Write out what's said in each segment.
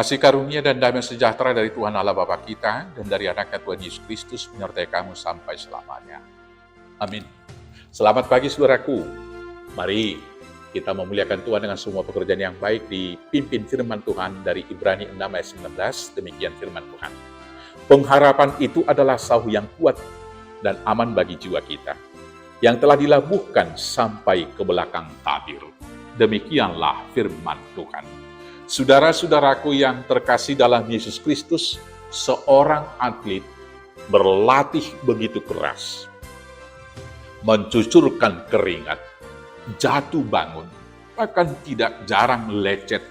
Kasih karunia dan damai sejahtera dari Tuhan Allah Bapa kita dan dari anaknya Tuhan Yesus Kristus menyertai kamu sampai selamanya. Amin. Selamat pagi saudaraku. Mari kita memuliakan Tuhan dengan semua pekerjaan yang baik dipimpin firman Tuhan dari Ibrani 6 ayat 19. Demikian firman Tuhan. Pengharapan itu adalah sauh yang kuat dan aman bagi jiwa kita, yang telah dilabuhkan sampai ke belakang tabir. Demikianlah firman Tuhan. Saudara-saudaraku yang terkasih dalam Yesus Kristus, seorang atlet berlatih begitu keras, mencucurkan keringat, jatuh bangun, bahkan tidak jarang lecet,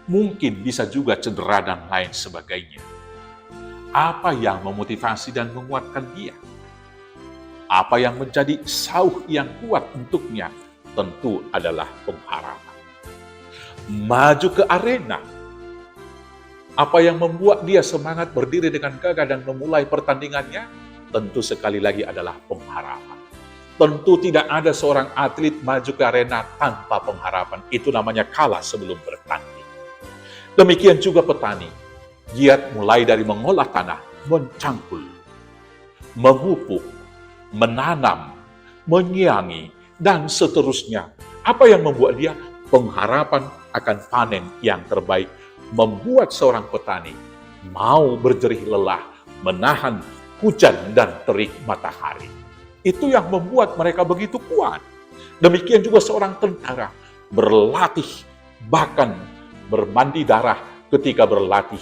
mungkin bisa juga cedera dan lain sebagainya. Apa yang memotivasi dan menguatkan dia? Apa yang menjadi sauh yang kuat untuknya? Tentu adalah pengharapan. Maju ke arena. Apa yang membuat dia semangat berdiri dengan gagah dan memulai pertandingannya? Tentu sekali lagi adalah pengharapan. Tentu tidak ada seorang atlet maju ke arena tanpa pengharapan. Itu namanya kalah sebelum bertanding. Demikian juga petani. Giat mulai dari mengolah tanah, mencangkul, memupuk, menanam, menyiangi, dan seterusnya. Apa yang membuat dia? Pengharapan akan panen yang terbaik, membuat seorang petani mau berjerih lelah, menahan hujan dan terik matahari. Itu yang membuat mereka begitu kuat. Demikian juga seorang tentara berlatih, bahkan bermandi darah ketika berlatih.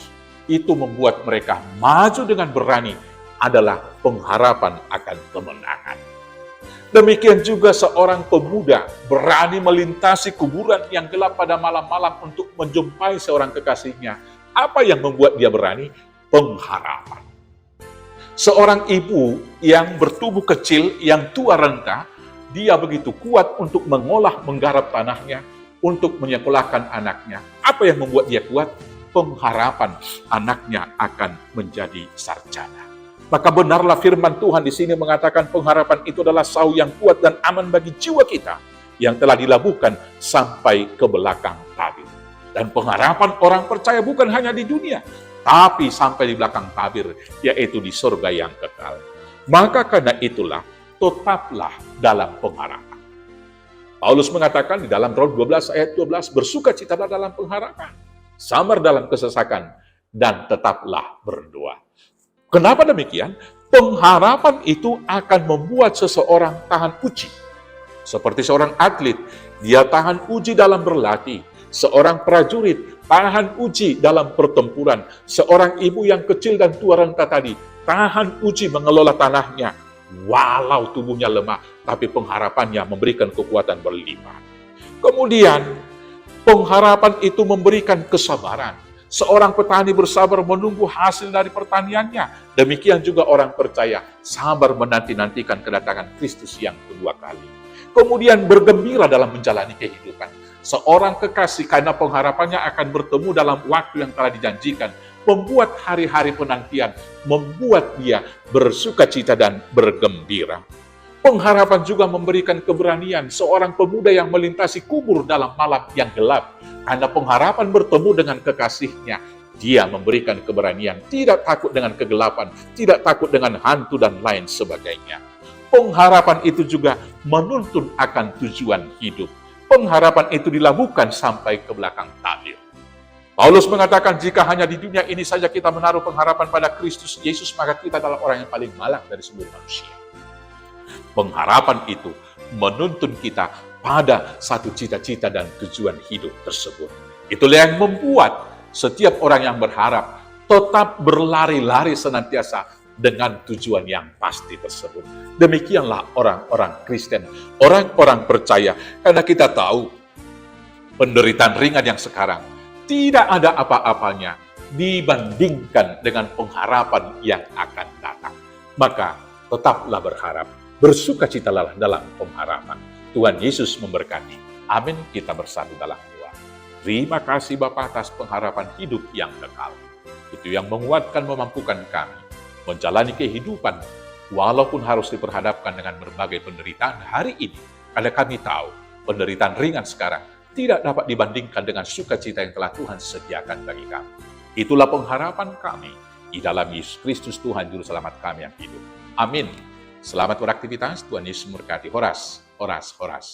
Itu membuat mereka maju dengan berani, adalah pengharapan akan kemenangan. Demikian juga seorang pemuda berani melintasi kuburan yang gelap pada malam-malam untuk menjumpai seorang kekasihnya. Apa yang membuat dia berani? Pengharapan. Seorang ibu yang bertubuh kecil, yang tua renta, dia begitu kuat untuk mengolah, menggarap tanahnya, untuk menyekolahkan anaknya. Apa yang membuat dia kuat? Pengharapan anaknya akan menjadi sarjana. Maka benarlah firman Tuhan di sini mengatakan pengharapan itu adalah sauh yang kuat dan aman bagi jiwa kita, yang telah dilabuhkan sampai ke belakang tabir. Dan pengharapan orang percaya bukan hanya di dunia, tapi sampai di belakang tabir, yaitu di surga yang kekal. Maka karena itulah, tetaplah dalam pengharapan. Paulus mengatakan di dalam Roma 12 ayat 12, bersukacitalah dalam pengharapan, sabar dalam kesesakan, dan tetaplah berdoa. Kenapa demikian? Pengharapan itu akan membuat seseorang tahan uji. Seperti seorang atlet, dia tahan uji dalam berlatih. Seorang prajurit tahan uji dalam pertempuran. Seorang ibu yang kecil dan tua renta tadi tahan uji mengelola tanahnya. Walau tubuhnya lemah, tapi pengharapannya memberikan kekuatan berlimpah. Kemudian, pengharapan itu memberikan kesabaran. Seorang petani bersabar menunggu hasil dari pertaniannya. Demikian juga orang percaya sabar menanti-nantikan kedatangan Kristus yang kedua kali. Kemudian bergembira dalam menjalani kehidupan. Seorang kekasih karena pengharapannya akan bertemu dalam waktu yang telah dijanjikan, membuat hari-hari penantian, membuat dia bersukacita dan bergembira. Pengharapan juga memberikan keberanian. Seorang pemuda yang melintasi kubur dalam malam yang gelap, karena pengharapan bertemu dengan kekasihnya, dia memberikan keberanian, tidak takut dengan kegelapan, tidak takut dengan hantu dan lain sebagainya. Pengharapan itu juga menuntun akan tujuan hidup. Pengharapan itu dilabuhkan sampai ke belakang tabir. Paulus mengatakan, jika hanya di dunia ini saja kita menaruh pengharapan pada Kristus Yesus, maka kita adalah orang yang paling malang dari seluruh manusia. Pengharapan itu menuntun kita pada satu cita-cita dan tujuan hidup tersebut. Itulah yang membuat setiap orang yang berharap tetap berlari-lari senantiasa dengan tujuan yang pasti tersebut. Demikianlah orang-orang Kristen, orang-orang percaya. Karena kita tahu penderitaan ringan yang sekarang tidak ada apa-apanya dibandingkan dengan pengharapan yang akan datang. Maka tetaplah berharap, bersukacitalah dalam pengharapan. Tuhan Yesus memberkati. Amin. Kita bersatu dalam doa. Terima kasih Bapa atas pengharapan hidup yang kekal. Itu yang menguatkan, memampukan kami menjalani kehidupan walaupun harus diperhadapkan dengan berbagai penderitaan hari ini. Karena kami tahu penderitaan ringan sekarang tidak dapat dibandingkan dengan sukacita yang telah Tuhan sediakan bagi kami. Itulah pengharapan kami di dalam Yesus Kristus Tuhan Juru Selamat kami yang hidup. Amin. Selamat beraktivitas, Tuhan Yesus memberkati. Horas, horas, horas.